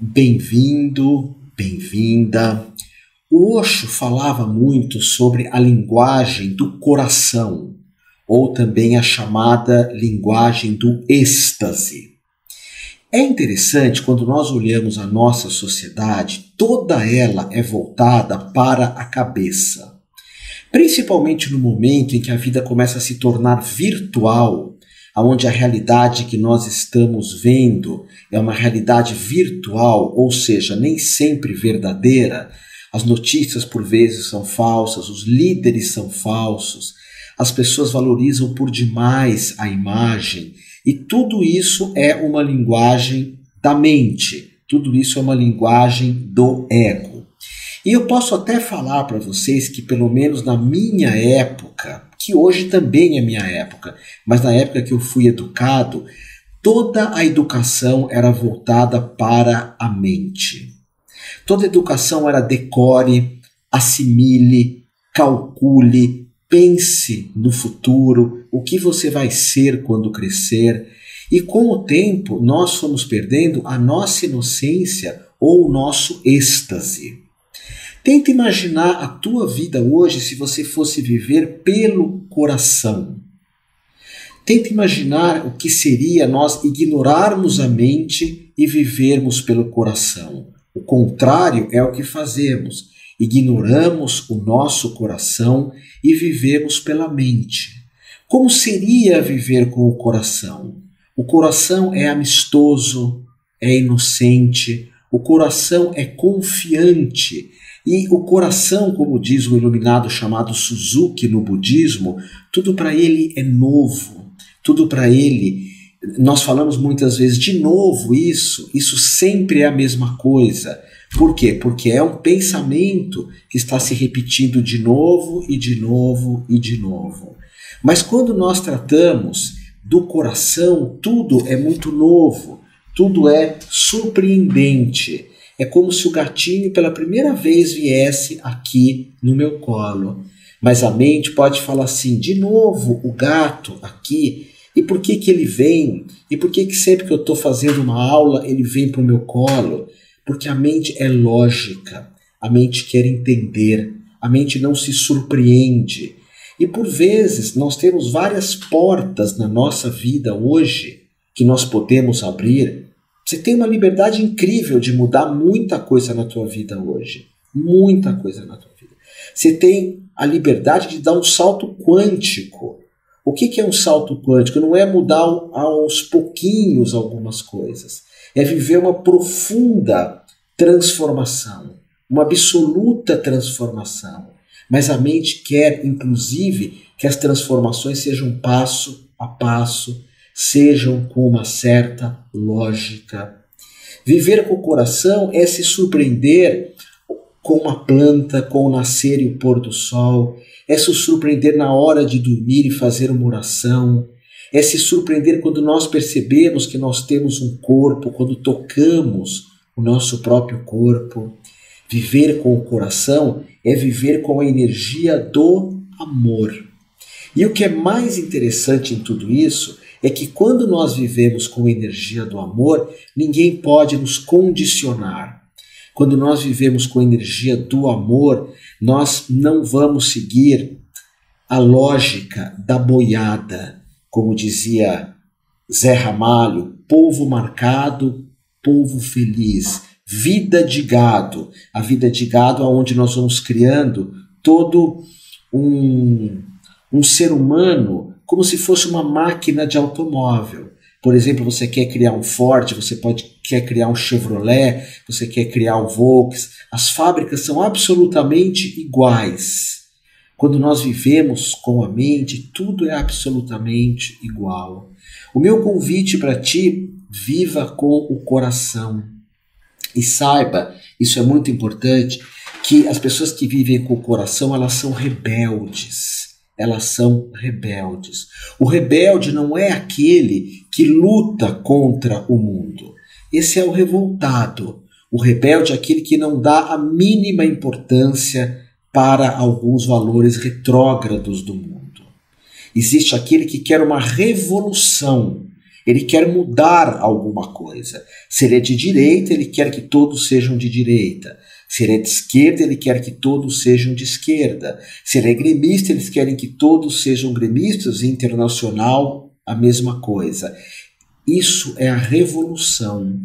Bem-vindo, bem-vinda. O Osho falava muito sobre a linguagem do coração, ou também a chamada linguagem do êxtase. É interessante quando nós olhamos a nossa sociedade, toda ela é voltada para a cabeça. Principalmente no momento em que a vida começa a se tornar virtual, onde a realidade que nós estamos vendo é uma realidade virtual, ou seja, nem sempre verdadeira. As notícias por vezes são falsas, os líderes são falsos, as pessoas valorizam por demais a imagem, e tudo isso é uma linguagem da mente, tudo isso é uma linguagem do ego. E eu posso até falar para vocês que, pelo menos na minha época, que hoje também é minha época, mas na época que eu fui educado, toda a educação era voltada para a mente. Toda a educação era decore, assimile, calcule, pense no futuro, o que você vai ser quando crescer. E com o tempo nós fomos perdendo a nossa inocência ou o nosso êxtase. Tenta imaginar a tua vida hoje se você fosse viver pelo coração. Tenta imaginar o que seria nós ignorarmos a mente e vivermos pelo coração. O contrário é o que fazemos. Ignoramos o nosso coração e vivemos pela mente. Como seria viver com o coração? O coração é amistoso, é inocente, o coração é confiante. E o coração, como diz o iluminado chamado Suzuki no budismo, tudo para ele é novo, tudo para ele, nós falamos muitas vezes de novo isso sempre é a mesma coisa. Por quê? Porque é um pensamento que está se repetindo de novo e de novo e de novo. Mas quando nós tratamos do coração, tudo é muito novo, tudo é surpreendente. É como se o gatinho pela primeira vez viesse aqui no meu colo. Mas a mente pode falar assim, de novo o gato aqui, e por que ele vem? E por que sempre que eu estou fazendo uma aula ele vem para o meu colo? Porque a mente é lógica, a mente quer entender, a mente não se surpreende. E por vezes nós temos várias portas na nossa vida hoje que nós podemos abrir. Você tem uma liberdade incrível de mudar muita coisa na tua vida hoje. Muita coisa na tua vida. Você tem a liberdade de dar um salto quântico. O que é um salto quântico? Não é mudar aos pouquinhos algumas coisas. É viver uma profunda transformação. Uma absoluta transformação. Mas a mente quer, inclusive, que as transformações sejam passo a passo, sejam com uma certa lógica. Viver com o coração é se surpreender com uma planta, com o nascer e o pôr do sol, é se surpreender na hora de dormir e fazer uma oração, é se surpreender quando nós percebemos que nós temos um corpo, quando tocamos o nosso próprio corpo. Viver com o coração é viver com a energia do amor. E o que é mais interessante em tudo isso é que quando nós vivemos com a energia do amor, ninguém pode nos condicionar. Quando nós vivemos com a energia do amor, nós não vamos seguir a lógica da boiada. Como dizia Zé Ramalho, povo marcado, povo feliz, vida de gado. A vida de gado é onde nós vamos criando todo um ser humano como se fosse uma máquina de automóvel. Por exemplo, você quer criar um Ford, quer criar um Chevrolet, você quer criar um Volkswagen. As fábricas são absolutamente iguais. Quando nós vivemos com a mente, tudo é absolutamente igual. O meu convite para ti, viva com o coração. E saiba, isso é muito importante, que as pessoas que vivem com o coração, elas são rebeldes. Elas são rebeldes. O rebelde não é aquele que luta contra o mundo. Esse é o revoltado. O rebelde é aquele que não dá a mínima importância para alguns valores retrógrados do mundo. Existe aquele que quer uma revolução. Ele quer mudar alguma coisa. Se ele é de direita, ele quer que todos sejam de direita. Se ele é de esquerda, ele quer que todos sejam de esquerda. Se ele é gremista, eles querem que todos sejam gremistas. Internacional, a mesma coisa. Isso é a revolução.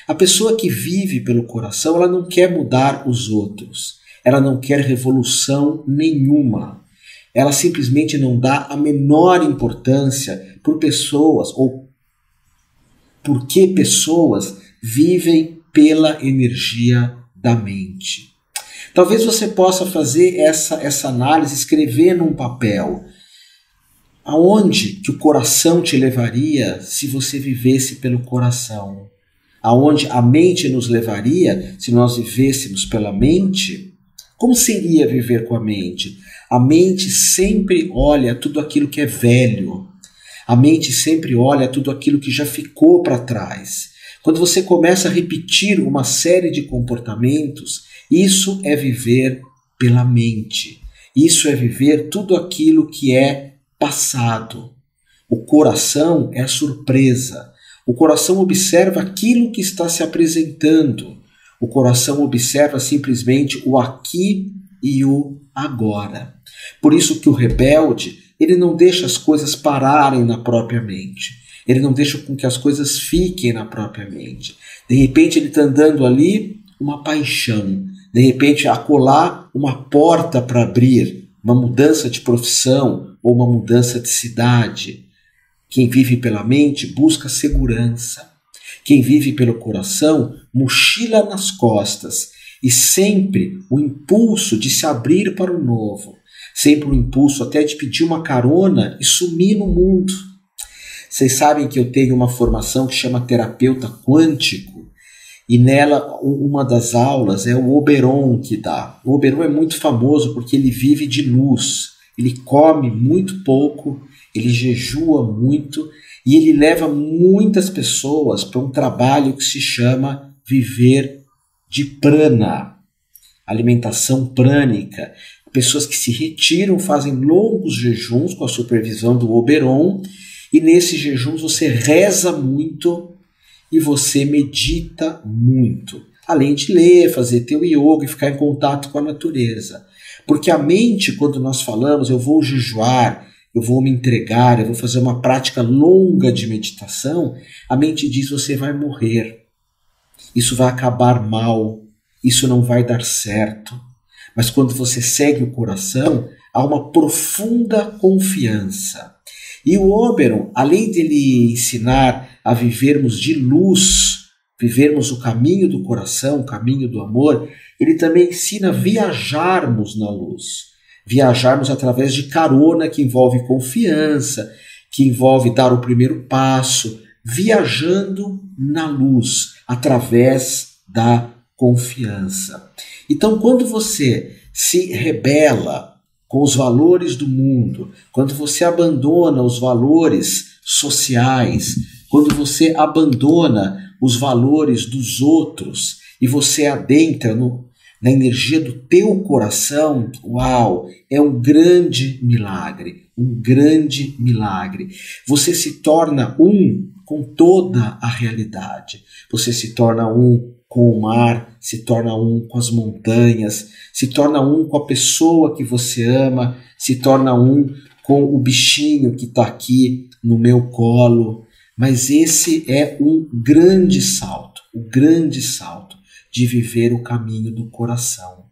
A pessoa que vive pelo coração, ela não quer mudar os outros. Ela não quer revolução nenhuma. Ela simplesmente não dá a menor importância por pessoas ou porque pessoas vivem pela energia da mente. Talvez você possa fazer essa análise, escrever num papel. Aonde que o coração te levaria se você vivesse pelo coração? Aonde a mente nos levaria se nós vivêssemos pela mente? Como seria viver com a mente? A mente sempre olha tudo aquilo que é velho. A mente sempre olha tudo aquilo que já ficou para trás. Quando você começa a repetir uma série de comportamentos, isso é viver pela mente. Isso é viver tudo aquilo que é passado. O coração é a surpresa. O coração observa aquilo que está se apresentando. O coração observa simplesmente o aqui e o agora. Por isso que o rebelde, ele não deixa as coisas pararem na própria mente. Ele não deixa com que as coisas fiquem na própria mente. De repente ele está andando ali, uma paixão. De repente acolá, uma porta para abrir, uma mudança de profissão ou uma mudança de cidade. Quem vive pela mente busca segurança. Quem vive pelo coração mochila nas costas e sempre o impulso de se abrir para o novo, sempre o impulso até de pedir uma carona e sumir no mundo. Vocês sabem que eu tenho uma formação que chama terapeuta quântico e nela uma das aulas é o Oberon que dá. O Oberon é muito famoso porque ele vive de luz, ele come muito pouco, ele jejua muito e ele leva muitas pessoas para um trabalho que se chama viver de prana, alimentação prânica. Pessoas que se retiram, fazem longos jejuns com a supervisão do Oberon e nesses jejuns você reza muito e você medita muito. Além de ler, fazer teu yoga e ficar em contato com a natureza. Porque a mente, quando nós falamos, eu vou jejuar, eu vou me entregar, eu vou fazer uma prática longa de meditação, a mente diz você vai morrer, isso vai acabar mal, isso não vai dar certo. Mas quando você segue o coração, há uma profunda confiança. E o Oberon, além de ele ensinar a vivermos de luz, vivermos o caminho do coração, o caminho do amor, ele também ensina a viajarmos na luz. Viajarmos através de carona, que envolve confiança, que envolve dar o primeiro passo, viajando na luz, através da confiança. Então, quando você se rebela com os valores do mundo, quando você abandona os valores sociais, quando você abandona os valores dos outros e você adentra na energia do teu coração, uau, é um grande milagre, um grande milagre. Você se torna um com toda a realidade. Você se torna um com o mar, se torna um com as montanhas, se torna um com a pessoa que você ama, se torna um com o bichinho que está aqui no meu colo. Mas esse é um grande salto, o grande salto de viver o caminho do coração.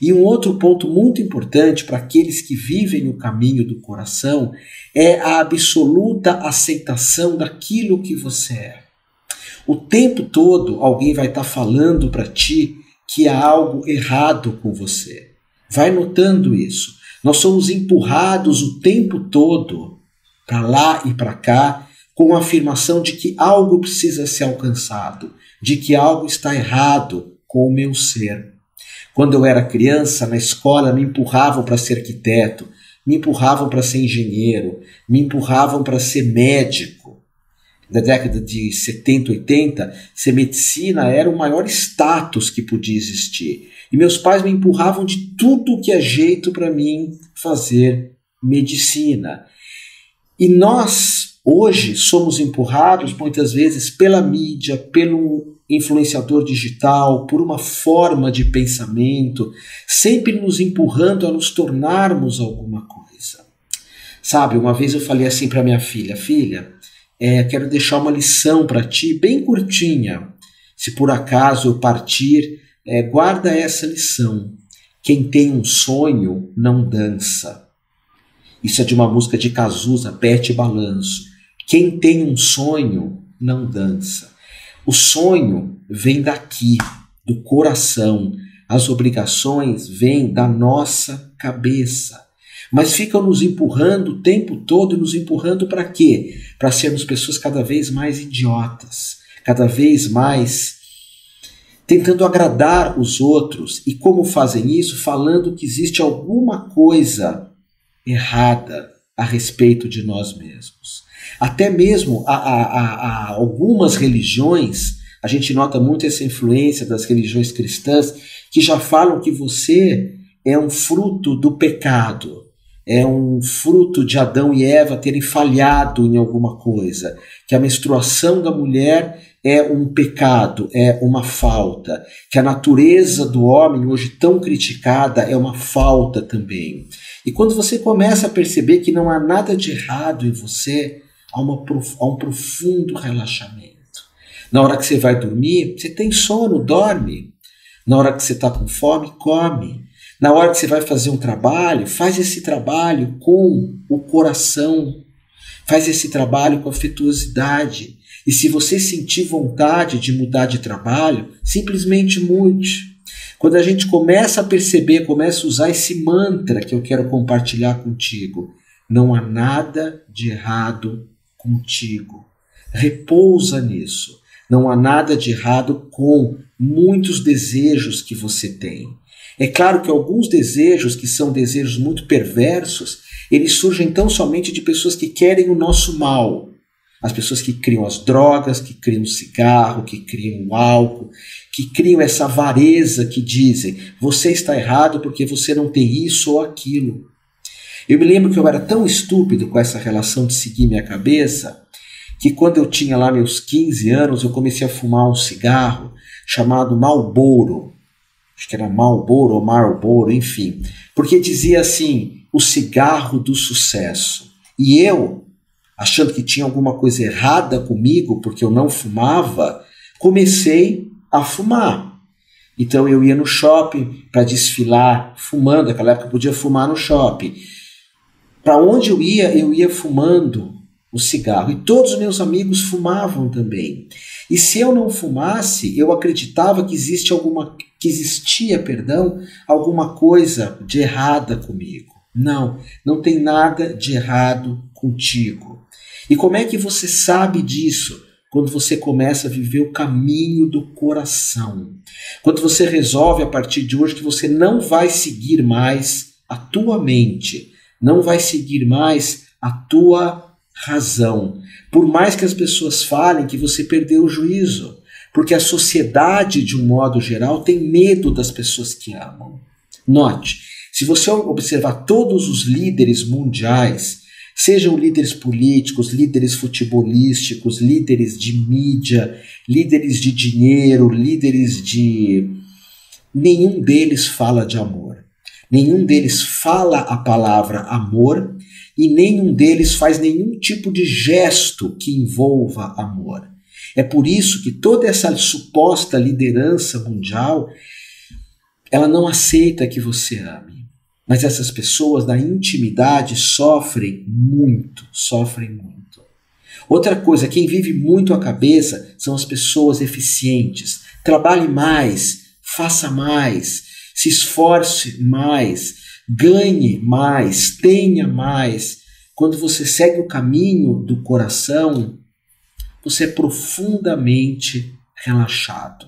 E um outro ponto muito importante para aqueles que vivem o caminho do coração é a absoluta aceitação daquilo que você é. O tempo todo alguém vai estar falando para ti que há algo errado com você. Vai notando isso. Nós somos empurrados o tempo todo para lá e para cá com a afirmação de que algo precisa ser alcançado, de que algo está errado com o meu ser. Quando eu era criança, na escola, me empurravam para ser arquiteto, me empurravam para ser engenheiro, me empurravam para ser médico. Na década de 70, 80, ser medicina era o maior status que podia existir. E meus pais me empurravam de tudo que é jeito para mim fazer medicina. E nós Hoje somos empurrados muitas vezes pela mídia, pelo influenciador digital, por uma forma de pensamento, sempre nos empurrando a nos tornarmos alguma coisa. Sabe, uma vez eu falei assim para minha filha, quero deixar uma lição para ti, bem curtinha. Se por acaso eu partir, guarda essa lição. Quem tem um sonho não dança. Isso é de uma música de Cazuza, Bete Balanço. Quem tem um sonho não dança. O sonho vem daqui, do coração. As obrigações vêm da nossa cabeça. Mas ficam nos empurrando o tempo todo, nos empurrando para quê? Para sermos pessoas cada vez mais idiotas, cada vez mais tentando agradar os outros. E como fazem isso? Falando que existe alguma coisa errada a respeito de nós mesmos. Até mesmo a algumas religiões, a gente nota muito essa influência das religiões cristãs, que já falam que você é um fruto do pecado, é um fruto de Adão e Eva terem falhado em alguma coisa, que a menstruação da mulher é um pecado, é uma falta, que a natureza do homem, hoje tão criticada, é uma falta também. E quando você começa a perceber que não há nada de errado em você, há um profundo relaxamento. Na hora que você vai dormir, você tem sono, dorme. Na hora que você está com fome, come. Na hora que você vai fazer um trabalho, faz esse trabalho com o coração. Faz esse trabalho com afetuosidade. E se você sentir vontade de mudar de trabalho, simplesmente mude. Quando a gente começa a perceber, começa a usar esse mantra que eu quero compartilhar contigo, não há nada de errado contigo. Repousa nisso. Não há nada de errado com muitos desejos que você tem. É claro que alguns desejos, que são desejos muito perversos, eles surgem tão somente de pessoas que querem o nosso mal. As pessoas que criam as drogas, que criam o cigarro, que criam o álcool, que criam essa avareza que dizem, você está errado porque você não tem isso ou aquilo. Eu me lembro que eu era tão estúpido com essa relação de seguir minha cabeça, que quando eu tinha lá meus 15 anos, eu comecei a fumar um cigarro chamado Marlboro. Acho que era Marlboro ou Marlboro, enfim. Porque dizia assim, o cigarro do sucesso. E eu, achando que tinha alguma coisa errada comigo, porque eu não fumava, comecei a fumar. Então eu ia no shopping para desfilar fumando, naquela época eu podia fumar no shopping. Para onde eu ia fumando o cigarro. E todos os meus amigos fumavam também. E se eu não fumasse, eu acreditava que existia alguma coisa de errada comigo. Não, não tem nada de errado contigo. E como é que você sabe disso? Quando você começa a viver o caminho do coração. Quando você resolve a partir de hoje que você não vai seguir mais a tua mente, não vai seguir mais a tua razão. Por mais que as pessoas falem que você perdeu o juízo, porque a sociedade, de um modo geral, tem medo das pessoas que amam. Note, se você observar todos os líderes mundiais, sejam líderes políticos, líderes futebolísticos, líderes de mídia, líderes de dinheiro, líderes de... nenhum deles fala de amor. Nenhum deles fala a palavra amor e nenhum deles faz nenhum tipo de gesto que envolva amor. É por isso que toda essa suposta liderança mundial, ela não aceita que você ame. Mas essas pessoas na intimidade sofrem muito. Outra coisa, quem vive muito a cabeça são as pessoas eficientes. Trabalhe mais, faça mais, se esforce mais, ganhe mais, tenha mais. Quando você segue o caminho do coração, você é profundamente relaxado,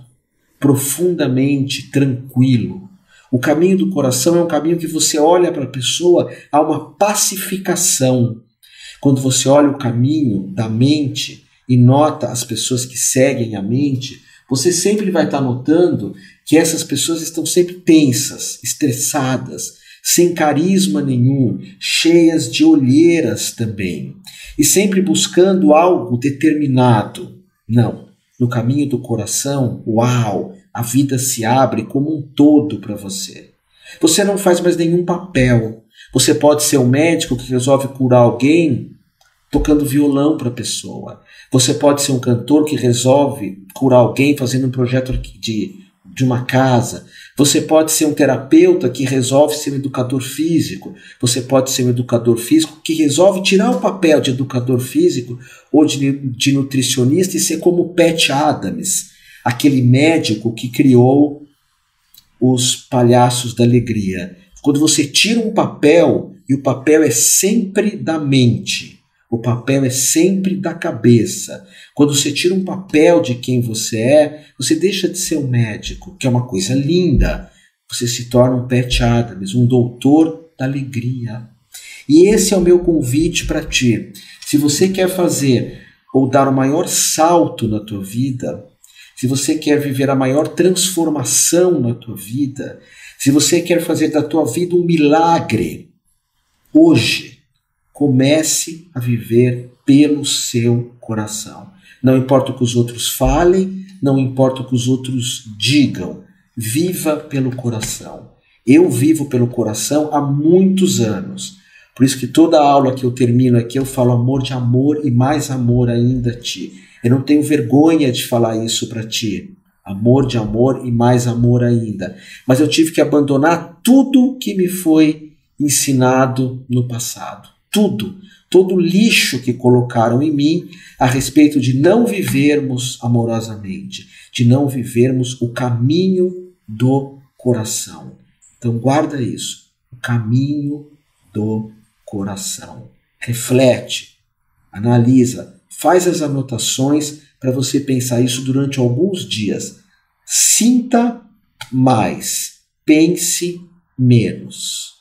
profundamente tranquilo. O caminho do coração é um caminho que você olha para a pessoa, há uma pacificação. Quando você olha o caminho da mente e nota as pessoas que seguem a mente, você sempre vai estar notando que essas pessoas estão sempre tensas, estressadas, sem carisma nenhum, cheias de olheiras também, e sempre buscando algo determinado. Não, no caminho do coração, uau, a vida se abre como um todo para você. Você não faz mais nenhum papel. Você pode ser um médico que resolve curar alguém tocando violão para a pessoa. Você pode ser um cantor que resolve curar alguém fazendo um projeto de uma casa. Você pode ser um terapeuta que resolve ser um educador físico. Você pode ser um educador físico que resolve tirar o papel de educador físico ou de nutricionista e ser como Pat Adams, aquele médico que criou os palhaços da alegria. Quando você tira um papel, e o papel é sempre da mente, o papel é sempre da cabeça. Quando você tira um papel de quem você é, você deixa de ser um médico, que é uma coisa linda. Você se torna um Pat Adams, um doutor da alegria. E esse é o meu convite para ti. Se você quer fazer ou dar o maior salto na tua vida, se você quer viver a maior transformação na tua vida, se você quer fazer da tua vida um milagre, hoje, comece a viver pelo seu coração. Não importa o que os outros falem, não importa o que os outros digam, viva pelo coração. Eu vivo pelo coração há muitos anos. Por isso que toda aula que eu termino aqui eu falo amor de amor e mais amor ainda a ti. Eu não tenho vergonha de falar isso para ti. Amor de amor e mais amor ainda. Mas eu tive que abandonar tudo que me foi ensinado no passado. Tudo. Todo o lixo que colocaram em mim a respeito de não vivermos amorosamente, de não vivermos o caminho do coração. Então guarda isso. O caminho do coração. Reflete, analisa, faz as anotações para você pensar isso durante alguns dias. Sinta mais, pense menos.